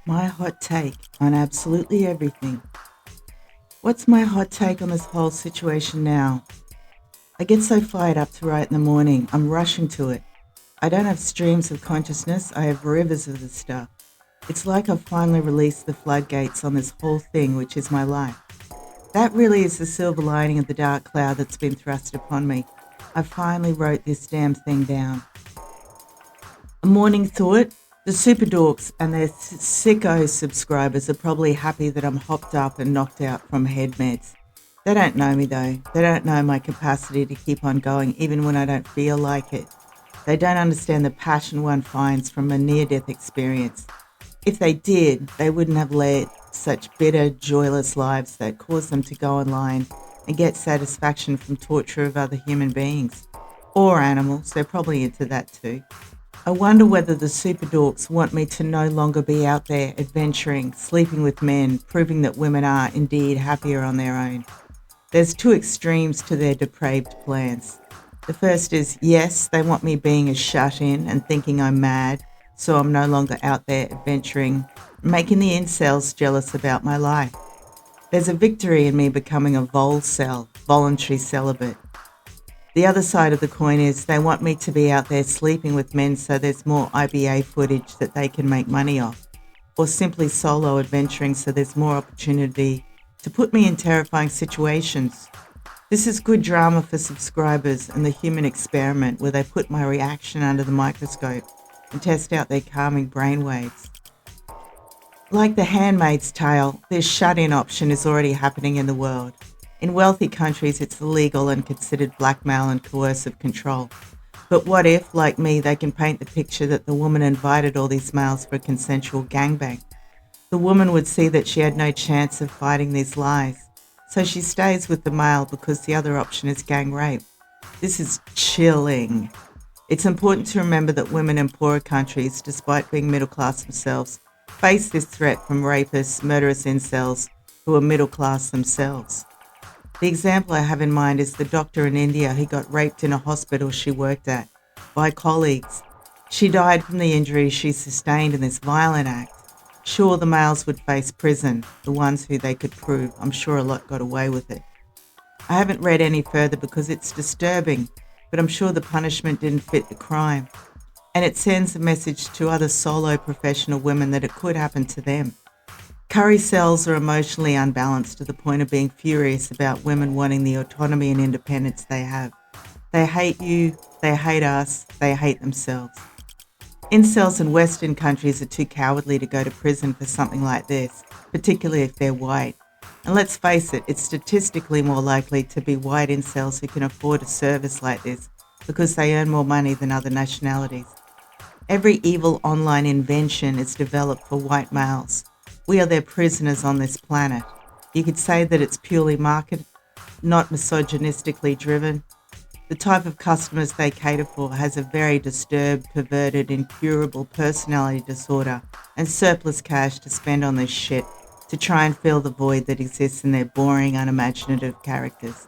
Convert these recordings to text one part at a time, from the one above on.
My hot take on absolutely everything. What's my hot take on this whole situation now? I get so fired up to write in the morning, I'm rushing to it. I don't have streams of consciousness, I have rivers of the stuff. It's like I've finally released the floodgates on this whole thing, which is my life. That really is the silver lining of the dark cloud that's been thrust upon me. I finally wrote this damn thing down. A morning thought: the super dorks and their sicko subscribers are probably happy that I'm hopped up and knocked out from head meds. They don't know me though. They don't know my capacity to keep on going even when I don't feel like it. They don't understand the passion one finds from a near death experience. If they did, they wouldn't have led such bitter, joyless lives that cause them to go online and get satisfaction from torture of other human beings. Or animals, they're probably into that too. I wonder whether the super dorks want me to no longer be out there adventuring, sleeping with men, proving that women are indeed happier on their own. There's two extremes to their depraved plans. The first is, yes, they want me being a shut in and thinking I'm mad, so I'm no longer out there adventuring, making the incels jealous about my life. There's a victory in me becoming a vol-cell, voluntary celibate. The other side of the coin is they want me to be out there sleeping with men so there's more IBA footage that they can make money off, or simply solo adventuring so there's more opportunity to put me in terrifying situations. This is good drama for subscribers and the human experiment where they put my reaction under the microscope and test out their calming brainwaves. Like The Handmaid's Tale, this shut-in option is already happening in the world. In wealthy countries, it's illegal and considered blackmail and coercive control. But what if, like me, they can paint the picture that the woman invited all these males for a consensual gangbang? The woman would see that she had no chance of fighting these lies. So she stays with the male because the other option is gang rape. This is chilling. It's important to remember that women in poorer countries, despite being middle class themselves, face this threat from rapists, murderous incels who are middle class themselves. The example I have in mind is the doctor in India who got raped in a hospital she worked at by colleagues. She died from the injuries she sustained in this violent act. Sure, the males would face prison, the ones who they could prove. I'm sure a lot got away with it. I haven't read any further because it's disturbing, but I'm sure the punishment didn't fit the crime. And it sends a message to other solo professional women that it could happen to them. Curry cells are emotionally unbalanced to the point of being furious about women wanting the autonomy and independence they have. They hate you, they hate us, they hate themselves. Incels in Western countries are too cowardly to go to prison for something like this, particularly if they're white. And let's face it, it's statistically more likely to be white incels who can afford a service like this because they earn more money than other nationalities. Every evil online invention is developed for white males. We are their prisoners on this planet. You could say that it's purely market, not misogynistically driven. The type of customers they cater for has a very disturbed, perverted, incurable personality disorder and surplus cash to spend on this shit to try and fill the void that exists in their boring, unimaginative characters.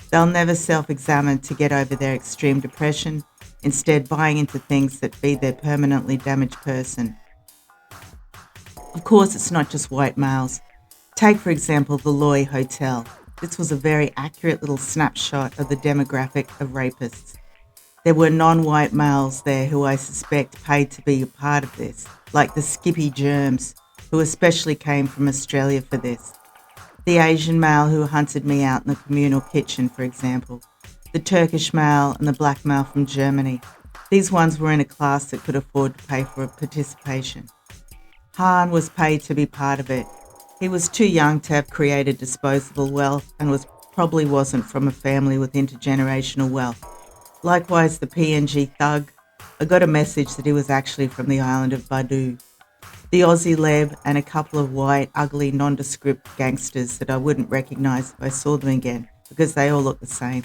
They'll never self-examine to get over their extreme depression, instead buying into things that feed their permanently damaged person. Of course, it's not just white males. Take, for example, the Loy Hotel. This was a very accurate little snapshot of the demographic of rapists. There were non-white males there who I suspect paid to be a part of this, like the Skippy Germs, who especially came from Australia for this. The Asian male who hunted me out in the communal kitchen, for example. The Turkish male and the black male from Germany. These ones were in a class that could afford to pay for participation. Han was paid to be part of it. He was too young to have created disposable wealth and probably wasn't from a family with intergenerational wealth. Likewise, the PNG thug. I got a message that he was actually from the island of Badu. The Aussie Leb and a couple of white, ugly, nondescript gangsters that I wouldn't recognise if I saw them again because they all look the same.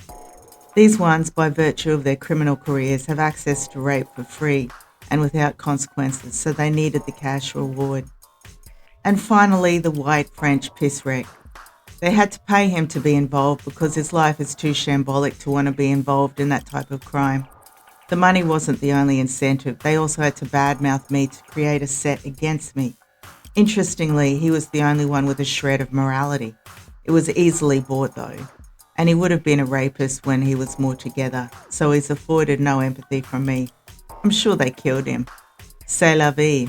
These ones, by virtue of their criminal careers, have access to rape for free and without consequences, so they needed the cash reward. And finally, the white French pisswreck. They had to pay him to be involved because his life is too shambolic to want to be involved in that type of crime. The money wasn't the only incentive. They also had to badmouth me to create a set against me. Interestingly, he was the only one with a shred of morality. It was easily bought, though, and he would have been a rapist when he was more together, so he's afforded no empathy from me. I'm sure they killed him. C'est la vie.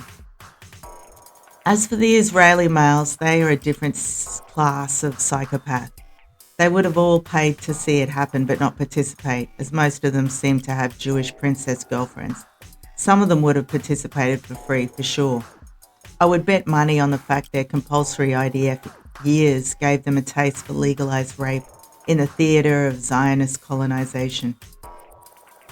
As for the Israeli males, they are a different class of psychopath. They would have all paid to see it happen but not participate, as most of them seem to have Jewish princess girlfriends. Some of them would have participated for free, for sure. I would bet money on the fact their compulsory IDF years gave them a taste for legalized rape in the theatre of Zionist colonization.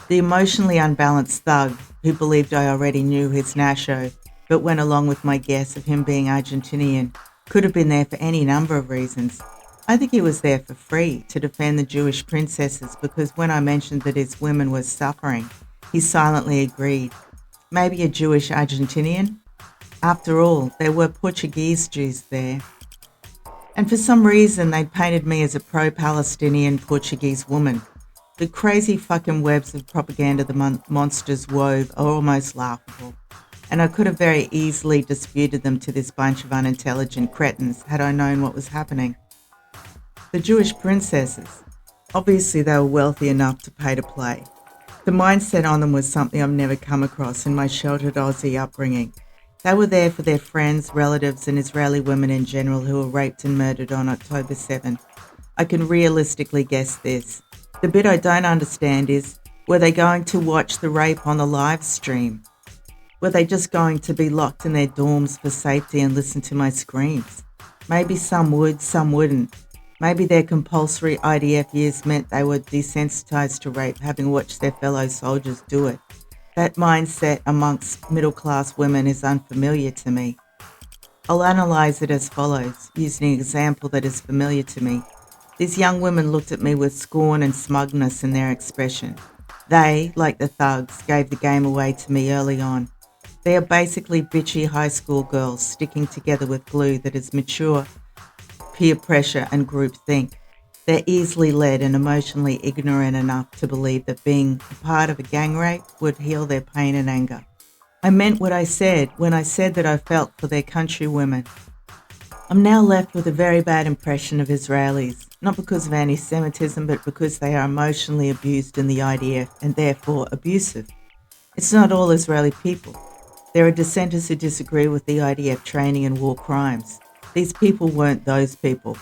The emotionally unbalanced thug, who believed I already knew his Nasho, but went along with my guess of him being Argentinian, could have been there for any number of reasons. I think he was there for free, to defend the Jewish princesses, because when I mentioned that his women were suffering, he silently agreed. Maybe a Jewish Argentinian? After all, there were Portuguese Jews there. And for some reason, they painted me as a pro-Palestinian Portuguese woman. The crazy fucking webs of propaganda the monsters wove are almost laughable. And I could have very easily disputed them to this bunch of unintelligent cretins had I known what was happening. The Jewish princesses. Obviously they were wealthy enough to pay to play. The mindset on them was something I've never come across in my sheltered Aussie upbringing. They were there for their friends, relatives and Israeli women in general who were raped and murdered on October 7. I can realistically guess this. The bit I don't understand is, were they going to watch the rape on the live stream? Were they just going to be locked in their dorms for safety and listen to my screams? Maybe some would, some wouldn't. Maybe their compulsory IDF years meant they were desensitized to rape, having watched their fellow soldiers do it. That mindset amongst middle-class women is unfamiliar to me. I'll analyse it as follows, using an example that is familiar to me. These young women looked at me with scorn and smugness in their expression. They, like the thugs, gave the game away to me early on. They are basically bitchy high school girls sticking together with glue that is mature, peer pressure and groupthink. They're easily led and emotionally ignorant enough to believe that being a part of a gang rape would heal their pain and anger. I meant what I said when I said that I felt for their countrywomen. I'm now left with a very bad impression of Israelis, not because of anti-Semitism, but because they are emotionally abused in the IDF and therefore abusive. It's not all Israeli people. There are dissenters who disagree with the IDF training in war crimes. These people weren't those people.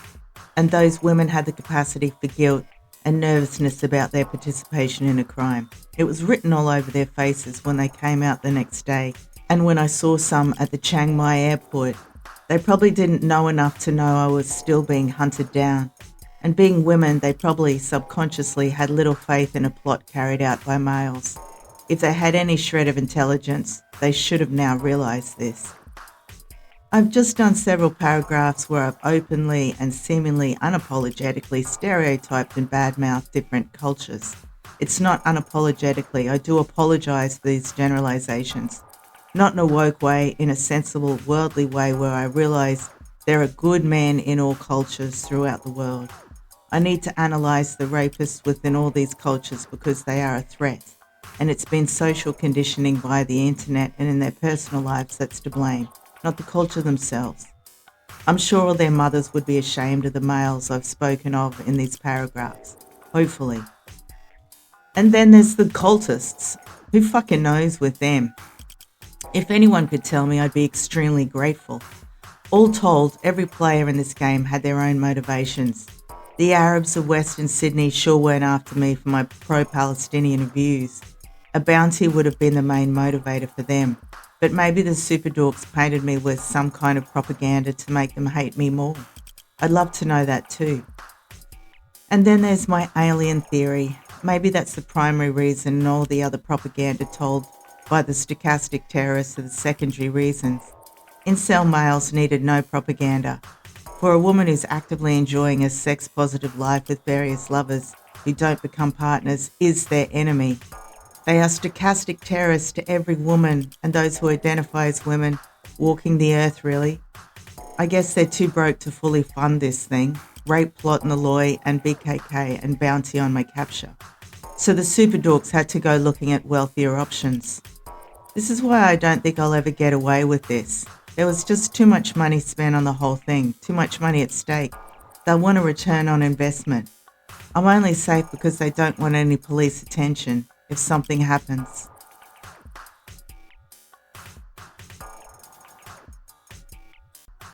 And those women had the capacity for guilt and nervousness about their participation in a crime. It was written all over their faces when they came out the next day, and when I saw some at the Chiang Mai airport. They probably didn't know enough to know I was still being hunted down. And being women, they probably subconsciously had little faith in a plot carried out by males. If they had any shred of intelligence, they should have now realised this. I've just done several paragraphs where I've openly and seemingly unapologetically stereotyped and badmouthed different cultures. It's not unapologetically, I do apologise for these generalisations. Not in a woke way, in a sensible, worldly way where I realise there are good men in all cultures throughout the world. I need to analyse the rapists within all these cultures because they are a threat. And it's been social conditioning via the internet and in their personal lives that's to blame, not the culture themselves. I'm sure all their mothers would be ashamed of the males I've spoken of in these paragraphs. Hopefully. And then there's the cultists. Who fucking knows with them? If anyone could tell me, I'd be extremely grateful. All told, every player in this game had their own motivations. The Arabs of Western Sydney sure weren't after me for my pro-Palestinian views. A bounty would have been the main motivator for them, but maybe the super dorks painted me with some kind of propaganda to make them hate me more. I'd love to know that too. And then there's my alien theory. Maybe that's the primary reason and all the other propaganda told by the stochastic terrorists are the secondary reasons. Incel males needed no propaganda. For a woman who's actively enjoying a sex-positive life with various lovers who don't become partners is their enemy. They are stochastic terrorists to every woman and those who identify as women walking the earth, really. I guess they're too broke to fully fund this thing. Rape plot in the Loy and BKK and bounty on my capture. So the super dorks had to go looking at wealthier options. This is why I don't think I'll ever get away with this. There was just too much money spent on the whole thing, too much money at stake. They'll want a return on investment. I'm only safe because they don't want any police attention if something happens.